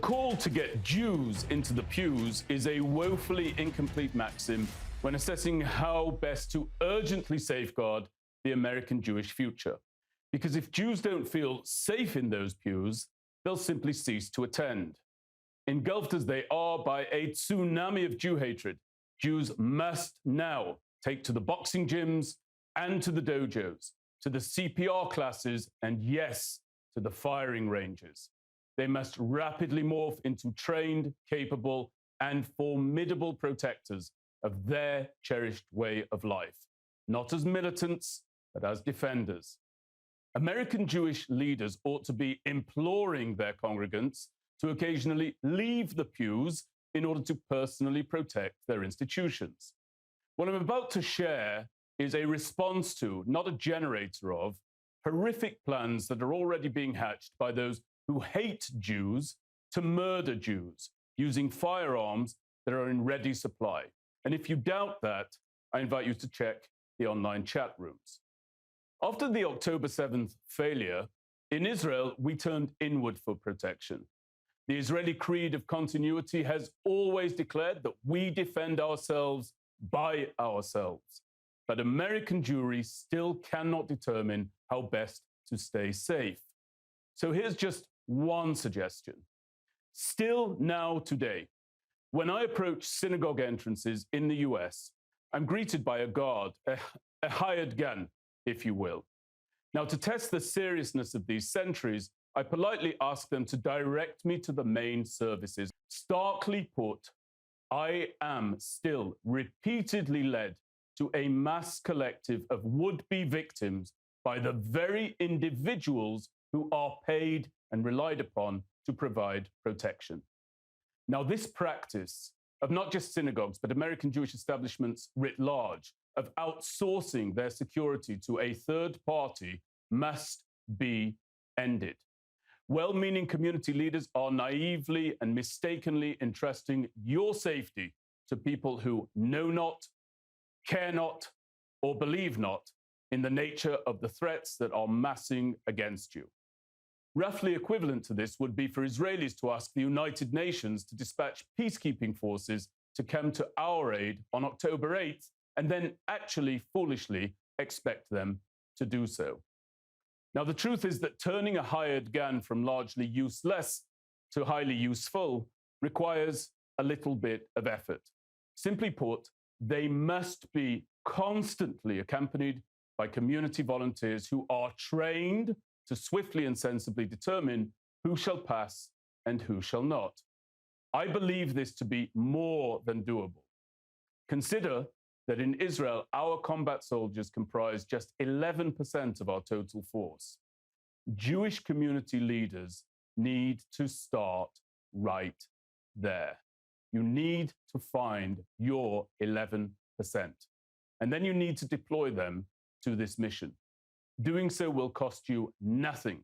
call to get Jews into the pews is a woefully incomplete maxim when assessing how best to urgently safeguard the American Jewish future. Because if Jews don't feel safe in those pews, they'll simply cease to attend. Engulfed as they are by a tsunami of Jew hatred, Jews must now take to the boxing gyms and to the dojos, to the CPR classes, and yes, to the firing ranges. They must rapidly morph into trained, capable, and formidable protectors of their cherished way of life, not as militants, but as defenders. American Jewish leaders ought to be imploring their congregants to occasionally leave the pews in order to personally protect their institutions. What I'm about to share is a response to, not a generator of, horrific plans that are already being hatched by those who hate Jews to murder Jews using firearms that are in ready supply. And if you doubt that, I invite you to check the online chat rooms. After the October 7th failure, in Israel, we turned inward for protection. The Israeli creed of continuity has always declared that we defend ourselves by ourselves. But American Jewry still cannot determine how best to stay safe. So here's just one suggestion. Still now today, when I approach synagogue entrances in the US, I'm greeted by a guard, a hired gun, if you will. Now, to test the seriousness of these sentries, I politely ask them to direct me to the main services. Starkly put, I am still repeatedly led to a mass collective of would-be victims by the very individuals who are paid and relied upon to provide protection. Now, this practice of not just synagogues, but American Jewish establishments writ large, of outsourcing their security to a third party must be ended. Well-meaning community leaders are naively and mistakenly entrusting your safety to people who know not, care not, or believe not in the nature of the threats that are massing against you. Roughly equivalent to this would be for Israelis to ask the United Nations to dispatch peacekeeping forces to come to our aid on October 8th, and then actually foolishly expect them to do so. Now, the truth is that turning a hired gun from largely useless to highly useful requires a little bit of effort. Simply put, they must be constantly accompanied by community volunteers who are trained to swiftly and sensibly determine who shall pass and who shall not. I believe this to be more than doable. Consider that in Israel, our combat soldiers comprise just 11% of our total force. Jewish community leaders need to start right there. You need to find your 11%. And then you need to deploy them to this mission. Doing so will cost you nothing,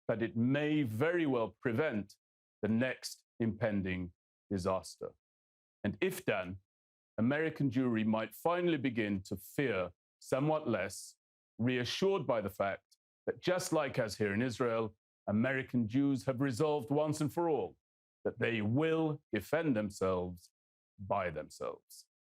but it may very well prevent the next impending disaster. And if done, American Jewry might finally begin to fear somewhat less, reassured by the fact that just like us here in Israel, American Jews have resolved once and for all that they will defend themselves by themselves.